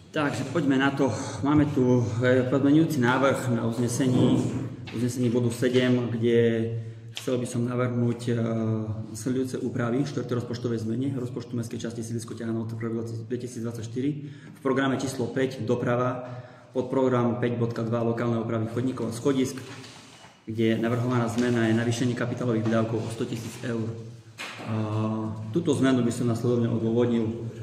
Takže poďme na to. Máme tu pozmeňujúci návrh na uznesení bodu 7, kde chcel by som navrhnúť sledujúce úpravy 4. rozpočtovej zmene rozpočtu mestskej časti sídlisko Ťahanovce pre rok 2024 v programe číslo 5 doprava pod program 5.2 lokálne opravy chodníkov a schodisk, kde navrhovaná zmena je navýšenie kapitálových výdavkov o 100 000 eur. Túto zmenu by som nasledovne odôvodnil.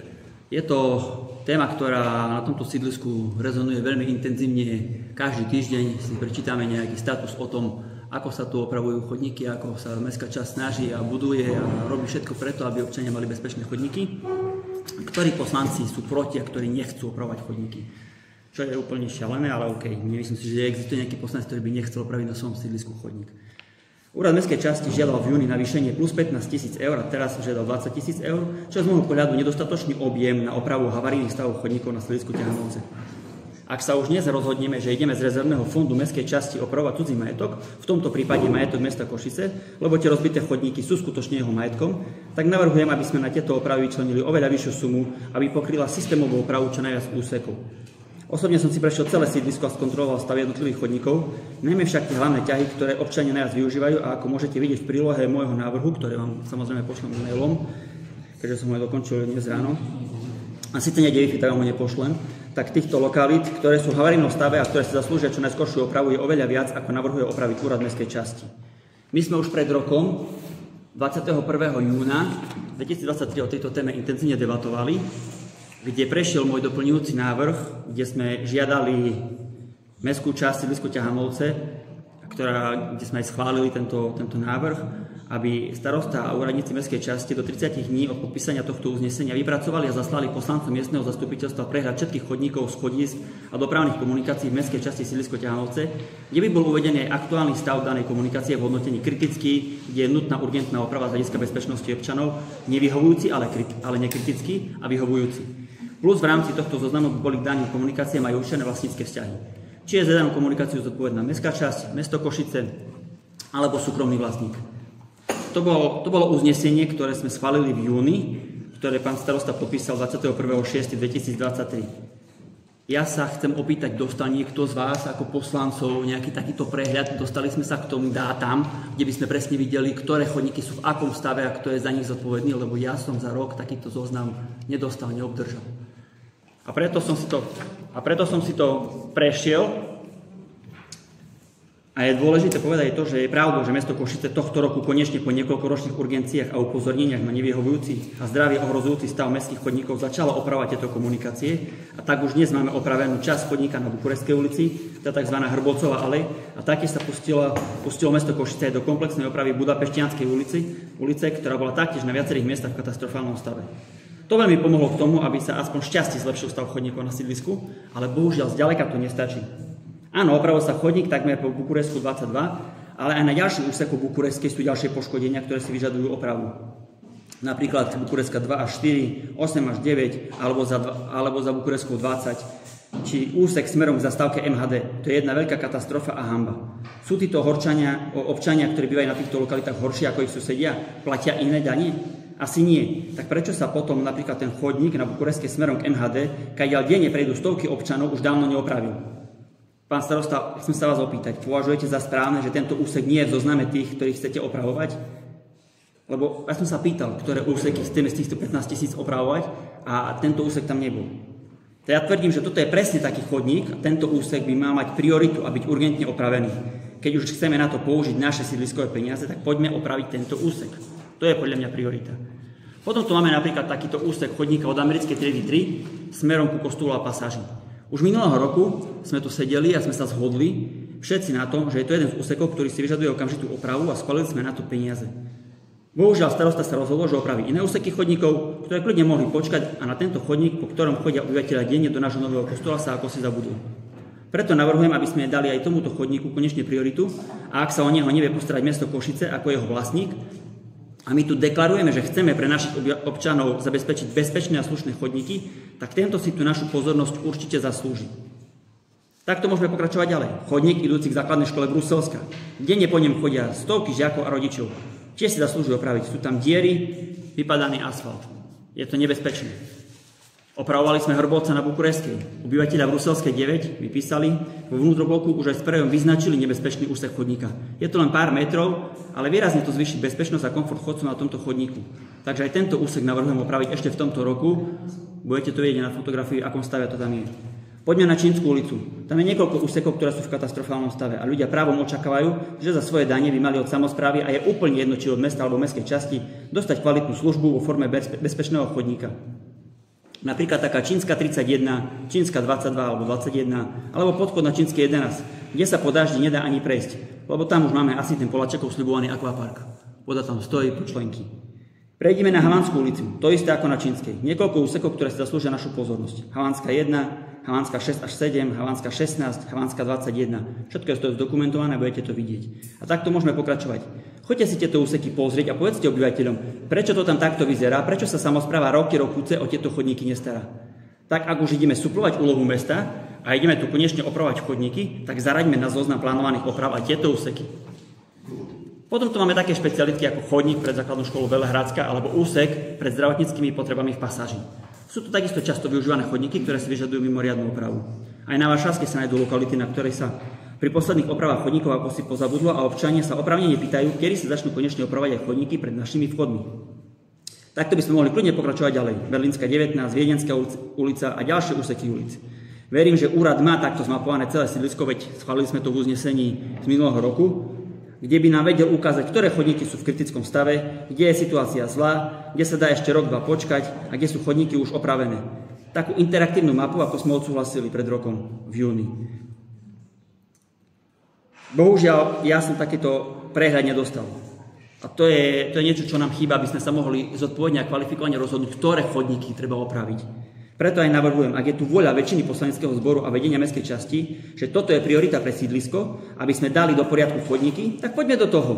Je to téma, ktorá na tomto sídlisku rezonuje veľmi intenzívne. Každý týždeň si prečítame nejaký status o tom, ako sa tu opravujú chodníky, ako sa mestská časť snaží a buduje a robí všetko preto, aby občania mali bezpečné chodníky. Ktorí poslanci sú proti a ktorí nechcú opravovať chodníky. Čo je úplne šialené, ale OK. Nemyslím si, že existuje nejaký poslanec, ktorý by nechcel opraviť na svojom sídlisku chodník. Úrad mestskej časti žiadal v júni navýšenie plus 15 000 eur a teraz žiadal 20 000 eur, čo je z môjho pohľadu nedostatočný objem na opravu havarijných stavov chodníkov na sídlisku Ťahanovce. Ak sa už dnes rozhodneme, že ideme z rezervného fondu mestskej časti opravovať cudzí majetok, v tomto prípade majetok mesta Košice, lebo tie rozbité chodníky sú skutočne jeho majetkom, tak navrhujem, aby sme na tieto opravy vyčlenili oveľa vyššiu sumu, aby pokryla systémovú opravu čo najviac úsekov. Osobne som si prešiel celé sídlisko a skontroloval stav jednotlivých chodníkov, najmä však tie hlavné ťahy, ktoré občania najviac využívajú a ako môžete vidieť v prílohe môjho návrhu, ktoré vám samozrejme pošlem e-mailom, keďže som ho dokončil dnes ráno, a síce nie Wi-Fi, tak vám ho nepošlem, tak týchto lokalít, ktoré sú v havarijnom stave a ktoré si zaslúžia čo najskoršiu opravu, je oveľa viac, ako navrhuje opraviť úrad mestskej časti. My sme už pred rokom, 21. júna 2023 o tejto téme intenzívne debatovali, kde prešiel môj doplňujúci návrh, kde sme žiadali mestskú časť sídlisko Ťahanovce, kde sme aj schválili tento návrh, aby starosta a úradníci mestskej časti do 30 dní od podpísania tohto uznesenia vypracovali a zaslali poslancom miestneho zastupiteľstva prehľad všetkých chodníkov, schodísk a dopravných komunikácií v mestskej časti sídlisko Ťahanovce, kde by bol uvedený aj aktuálny stav danej komunikácie v hodnotení kritický, kde je nutná urgentná oprava z hľadiska bezpečnosti občanov, nevyhovujúci, ale nekritický a vyhovujúci. Plus v rámci tohto zoznamu by boli k daným komunikáciám aj určené vlastnícke vzťahy. Či je za danú komunikáciu zodpovedná mestská časť, mesto Košice alebo súkromný vlastník. To bolo uznesenie, ktoré sme schválili v júni, ktoré pán starosta podpísal 21.6.2023. Ja sa chcem opýtať, dostal niekto z vás ako poslancov nejaký takýto prehľad? Dostali sme sa k tomu dátam, kde by sme presne videli, ktoré chodníky sú v akom stave a kto je za nich zodpovedný, lebo ja som za rok takýto zoznam nedostal, neobdržal. A preto som si to prešiel. A je dôležité povedať to, že je pravdou, že mesto Košice tohto roku konečne po niekoľkoročných urgenciách a upozorneniach na nevyhovujúci a zdravie ohrozujúci stav mestských chodníkov začalo opravovať tieto komunikácie. A tak už dnes máme opravenú časť chodníka na Bukurešskej ulici, tá tzv. Hrbovcová alej, a taktiež sa pustilo mesto Košice aj do komplexnej opravy Budapešťanskej ulice, ktorá bola taktiež na viacerých miestach v katastrofálnom stave. To veľmi pomohlo k tomu, aby sa aspoň šťastie zlepšil stav chodníkov na sídlisku, ale bohužiaľ zďaleka to nestačí. Áno, opravil sa chodník takmer po Bukurešsku 22, ale aj na ďalších úsekoch Bukurešskej sú ďalšie poškodenia, ktoré si vyžadujú opravu. Napríklad Bukurešská 2 až 4, 8 až 9, alebo za Bukurešskou 20, či úsek smerom k zastávke MHD. To je jedna veľká katastrofa a hanba. Sú títo občania, ktorí bývajú na týchto lokalitách horšie ako ich susedia, platia iné dane? Asi nie. Tak prečo sa potom napríklad ten chodník na Bukurešskej smerom k MHD, kadiaľ denne prejdú stovky občanov, už dávno neopravil? Pán starosta, chcem sa vás opýtať, považujete za správne, že tento úsek nie je v zozname tých, ktorých chcete opravovať? Lebo ja som sa pýtal, ktoré úseky chceme z týchto 15 000 opravovať a tento úsek tam nebol. To ja tvrdím, že toto je presne taký chodník a tento úsek by mal mať prioritu a byť urgentne opravený. Keď už chceme na to použiť naše sídliskové peniaze, tak poďme opraviť tento úsek. To je podľa mňa priorita. Potom tu máme napríklad takýto úsek chodníka od Americkej triedy 3 smerom ku kostolu a pasáži. Už minulého roku sme tu sedeli a sme sa zhodli všetci na tom, že je to jeden z úsekov, ktorý si vyžaduje okamžitú opravu a schválili sme na to peniaze. Bohužiaľ starosta sa rozhodol, že opraví iné úseky chodníkov, ktoré kľudne mohli počkať, a na tento chodník, po ktorom chodia obyvateľia denne do nášho nového kostola, sa ako si zabudol. Preto navrhujem, aby sme dali aj tomuto chodníku konečne prioritu, a ak sa o neho nevie postarať mesto Košice ako jeho vlastník, a my tu deklarujeme, že chceme pre našich občanov zabezpečiť bezpečné a slušné chodníky, tak tento si tú našu pozornosť určite zaslúži. Takto môžeme pokračovať ďalej. Chodník idúci k základnej škole Bruselská. Denne po ňom chodia stovky žiakov a rodičov. Tiež si zaslúžujú opraviť. Sú tam diery, vypadaný asfalt. Je to nebezpečné. Opravovali sme Hrbovca na Bukurešskej. Obyvateľia Bruselskej 9 mi písali, vo vnútrobloku už aj sprejom vyznačili nebezpečný úsek chodníka. Je to len pár metrov, ale výrazne to zvýši bezpečnosť a komfort chodcov na tomto chodníku. Takže aj tento úsek navrhujem opraviť ešte v tomto roku. Budete to vidieť na fotografii, akom stave to tam je. Poďme na Čínsku ulicu. Tam je niekoľko úsekov, ktoré sú v katastrofálnom stave a ľudia právom očakávajú, že za svoje dane by mali od samosprávy a je úplne jedno, či od mesta alebo mestskej časti, dostať kvalitnú službu vo forme bezpečného chodníka. Napríklad taká Čínska 31, Čínska 22 alebo 21, alebo podchod na Čínskej 11, kde sa po daždi nedá ani prejsť, lebo tam už máme asi ten Poláčekov sľubovaný akvapark. Voda tam stojí po členky. Prejdime na Havanskú ulicu, to isté ako na Čínskej. Niekoľko úsekov, ktoré si zaslúžia našu pozornosť. Havanska 1, Havanska 6 až 7, Havanska 16, Havanska 21. Všetko je to zdokumentované, budete to vidieť. A takto môžeme pokračovať. Choďte si tieto úseky pozrieť a povedzte obyvateľom, prečo to tam takto vyzerá, prečo sa samospráva roky o tieto chodníky nestará. Tak ak už ideme suplovať úlohu mesta a ideme tu konečne opravovať chodníky, tak zaraďme na zoznam plánovaných oprav aj tieto úseky. Potom tu máme také špecialitky ako chodník pred základnou školou Velehradská alebo úsek pred zdravotníckymi potrebami v Pasáži. Sú tu takisto často využívané chodníky, ktoré si vyžadujú mimoriadnu opravu. Aj na Varšavskej sa nájdú lokality, na ktorej sa pri posledných opravách chodníkov ako si pozabudlo a občania sa oprávnene pýtajú, kedy sa začnú konečne opravovať aj chodníky pred našimi vchodmi. Takto by sme mohli kľudne pokračovať ďalej. Berlínska 19, Viedenská ulica a ďalšie úseky ulic. Verím, že úrad má takto zmapované celé sídlisko, veď schválili sme to v uznesení z minulého roku, kde by nám vedel ukázať, ktoré chodníky sú v kritickom stave, kde je situácia zlá, kde sa dá ešte rok, dva počkať a kde sú chodníky už opravené. Takú interaktívnu mapu, ako sme odsúhlasili pred rokom v júni. Bohužiaľ, ja som takýto prehľad nedostal. A to je niečo, čo nám chýba, aby sme sa mohli zodpovedne a kvalifikovane rozhodnúť, ktoré chodníky treba opraviť. Preto aj navrhujem, ak je tu voľa väčšiny poslaneckého zboru a vedenia mestskej časti, že toto je priorita pre sídlisko, aby sme dali do poriadku chodníky, tak poďme do toho.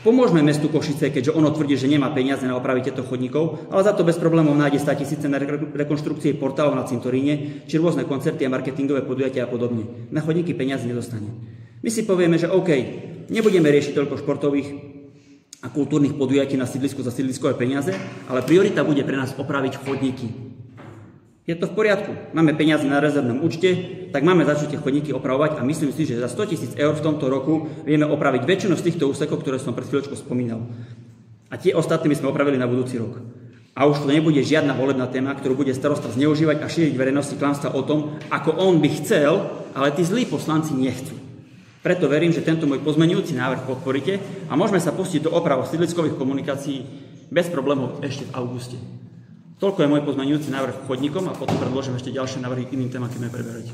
Pomôžme mestu Košice, keďže ono tvrdí, že nemá peniaze na opravu tieto chodníkov, ale za to bez problémov nájde 100 000 na rekonštrukcie portálov na cintoríne, či rôzne koncerty a marketingové podujatia a podobne. Na chodníky peniaze nedostane. My si povieme, že OK, nebudeme riešiť toľko športových a kultúrnych podujatí na sídlisku za sídliskové peniaze, ale priorita bude pre nás opraviť chodníky. Je to v poriadku, máme peniaze na rezervnom účte, tak máme začať tie chodníky opravovať a myslím si, že za 100 000 eur v tomto roku vieme opraviť väčšinu z týchto úsekov, ktoré som pred chvíľočkou spomínal. A tie ostatné by sme opravili na budúci rok. A už to nebude žiadna volebná téma, ktorú bude starosta zneužívať a šíriť verejnosti klamstvá o tom, ako on by chcel, ale tí zlí poslanci nechcú. Preto verím, že tento môj pozmeňujúci návrh podporíte a môžeme sa pustiť do oprav sídliskových komunikácií bez problémov ešte v auguste. Toľko je môj pozmeňujúci návrh chodníkom a potom predložím ešte ďalšie návrhy k iným témam, keď budeme preberať.